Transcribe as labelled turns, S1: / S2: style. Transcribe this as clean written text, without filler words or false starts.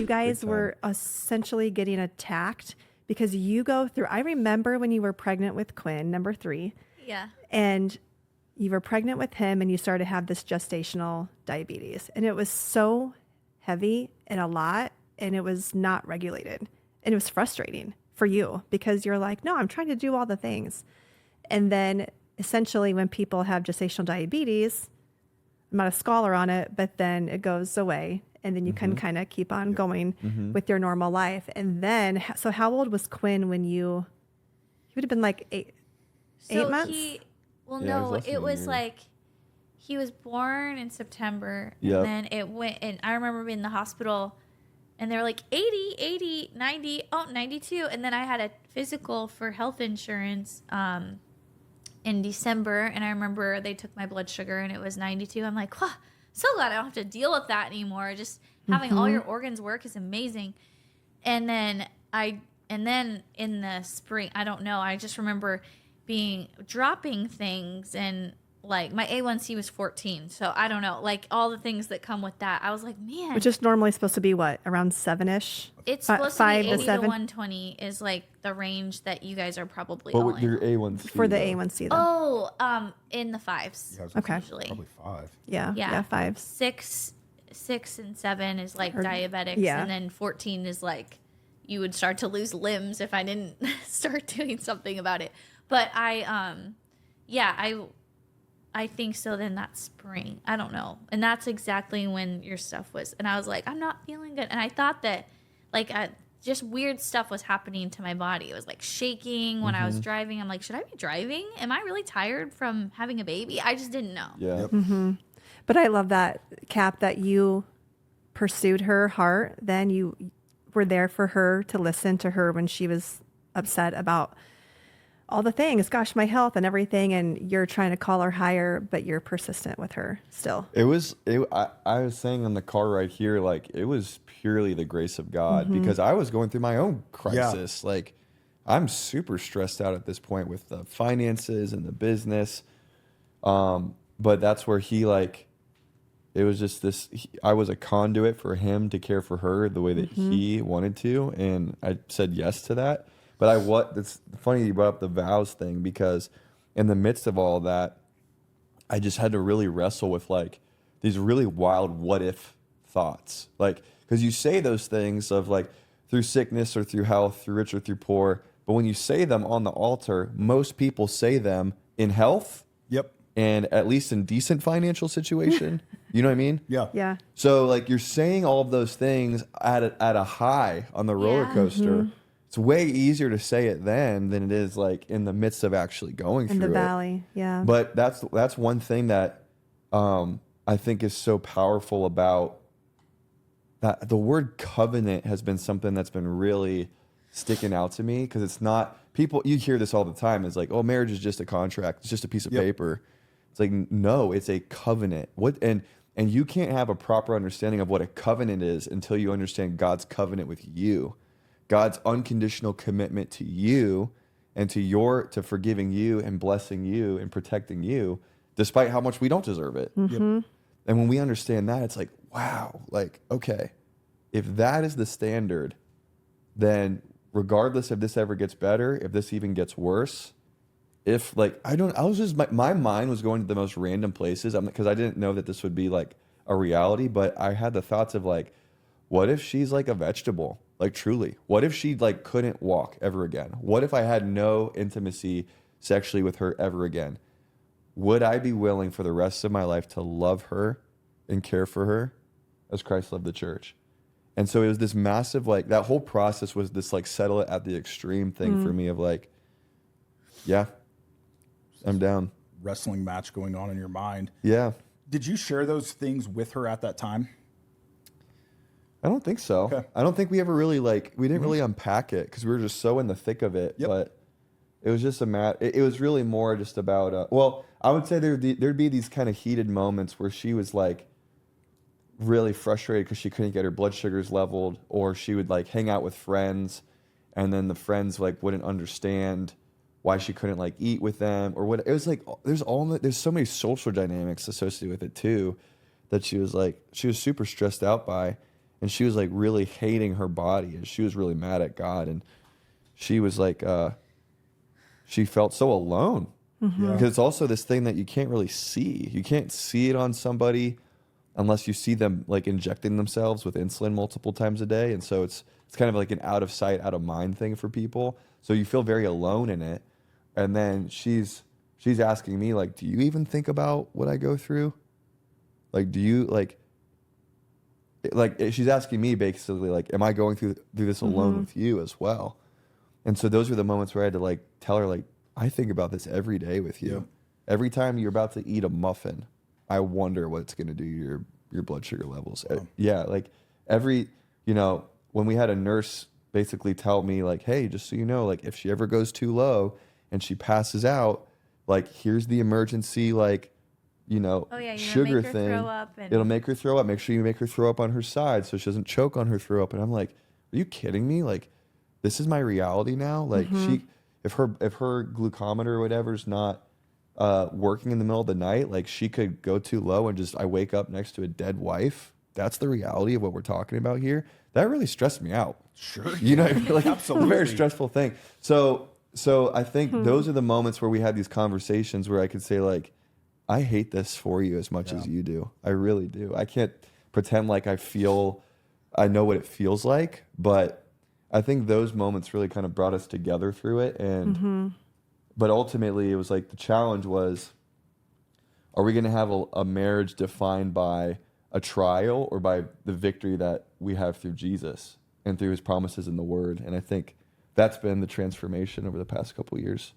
S1: you guys were essentially getting attacked because you go through, I remember when you were pregnant with Quinn, number 3.
S2: Yeah.
S1: And you were pregnant with him and you started to have this gestational diabetes. And it was so heavy and a lot, and it was not regulated. And it was frustrating for you because you're like, no, I'm trying to do all the things. And then essentially when people have gestational diabetes, I'm not a scholar on it, but then it goes away. And then you can kind of keep on going with your normal life. And then, so how old was Quinn when he would have been like 8 months?
S2: It was like he was born in September.
S3: Yep.
S2: And then it went, and I remember being in the hospital and they were like 80, 90, 92. And then I had a physical for health insurance in December. And I remember they took my blood sugar and it was 92. I'm like, wow, so glad I don't have to deal with that anymore. Just having all your organs work is amazing. And then in the spring, I don't know, I just remember dropping things, and like my A1C was 14. So I don't know, like all the things that come with that. I was like, man.
S1: Which is normally supposed to be what? Around 7-ish?
S2: It's supposed to be 80 to
S1: 7?
S2: 120 is like the range that you guys are probably
S3: But
S2: all
S3: with your
S2: in.
S3: A1C.
S1: For the
S3: though.
S1: A1C though.
S2: Oh, in the 5s.
S4: Yeah, I was
S1: Okay.
S2: Usually.
S4: probably 5.
S1: Yeah, 5.
S2: 6 and 7 is like diabetics,
S1: yeah.
S2: and then 14 is like you would start to lose limbs if I didn't start doing something about it. But I think so. Then that spring, I don't know, and that's exactly when your stuff was. And I was like, I'm not feeling good, and I thought that like just weird stuff was happening to my body. It was like shaking when I was driving. I'm like, should I be driving? Am I really tired from having a baby? I just didn't know.
S3: Yeah.
S4: Yep.
S1: But I love that, Cap, that you pursued her heart. Then you were there for her to listen to her when she was upset about all the things, gosh, my health and everything. And you're trying to call her higher, but you're persistent with her still.
S3: I was saying on the car right here, like it was purely the grace of God because I was going through my own crisis. Like I'm super stressed out at this point with the finances and the business. But that's where it was just this, I was a conduit for him to care for her the way that he wanted to. And I said yes to that. But it's funny you brought up the vows thing because in the midst of all that, I just had to really wrestle with like these really wild what if thoughts. Like, because you say those things of like through sickness or through health, through rich or through poor. But when you say them on the altar, most people say them in health.
S4: Yep.
S3: And at least in decent financial situation. You know what I mean?
S4: Yeah.
S1: Yeah.
S3: So like you're saying all of those things at a high on the roller coaster. It's way easier to say it then than it is like in the midst of actually going through
S1: In the
S3: it.
S1: valley. Yeah.
S3: But that's one thing that I think is so powerful about that. The word covenant has been something that's been really sticking out to me because it's not people. You hear this all the time. It's like, oh, marriage is just a contract. It's just a piece of paper. It's like, no, it's a covenant. And you can't have a proper understanding of what a covenant is until you understand God's covenant with you, God's unconditional commitment to you and to forgiving you and blessing you and protecting you, despite how much we don't deserve it.
S4: Yep.
S3: And when we understand that, it's like, wow, like, okay, if that is the standard, then regardless if this ever gets better, if this even gets worse, if like, my mind was going to the most random places because I didn't know that this would be like a reality, but I had the thoughts of like, what if she's like a vegetable? Like truly, what if she like couldn't walk ever again? What if I had no intimacy sexually with her ever again? Would I be willing for the rest of my life to love her and care for her as Christ loved the church? And so it was this massive, like that whole process was this like settle it at the extreme thing for me of like, yeah, I'm down.
S4: Wrestling match going on in your mind.
S3: Yeah.
S4: Did you share those things with her at that time?
S3: I don't think so.
S4: Okay.
S3: I don't think we ever really we didn't really unpack it because we were just so in the thick of it.
S4: Yep.
S3: But it was just it was really more just about, well, I would say there'd be these kind of heated moments where she was like really frustrated because she couldn't get her blood sugars leveled, or she would like hang out with friends and then the friends like wouldn't understand why she couldn't like eat with them or what. It was like, there's so many social dynamics associated with it too, that she was super stressed out by. and she was like really hating her body, and she was really mad at God, and she was like, she felt so alone.
S4: Yeah.
S3: Because it's also this thing that you can't really see. You can't see it on somebody unless you see them like injecting themselves with insulin multiple times a day. And so it's kind of like an out of sight, out of mind thing for people. So you feel very alone in it. And then she's asking me like, do you even think about what I go through? Like, do you like she's asking me basically like, am I going through this alone with you as well? And so those were the moments where I had to like tell her like, I think about this every day with you.
S4: Yeah.
S3: Every time you're about to eat a muffin, I wonder what it's going to do to your blood sugar levels. Yeah, like when we had a nurse basically tell me like, hey, just so you know, like if she ever goes too low and she passes out, like here's the emergency like, sugar
S2: make her
S3: thing.
S2: throw up
S3: It'll make her throw up. Make sure you make her throw up on her side so she doesn't choke on her throw up. And I'm like, are you kidding me? Like, this is my reality now. Like if her glucometer or whatever is not working in the middle of the night, like she could go too low and just I wake up next to a dead wife. That's the reality of what we're talking about here. That really stressed me out.
S4: Sure.
S3: Like
S4: Absolutely.
S3: it's a very stressful thing. So I think those are the moments where we had these conversations where I could say like, I hate this for you as much as you do. I really do. I can't pretend like I know what it feels like, but I think those moments really kind of brought us together through it. And, but ultimately it was like the challenge was, are we going to have a marriage defined by a trial or by the victory that we have through Jesus and through his promises in the word? And I think that's been the transformation over the past couple of years.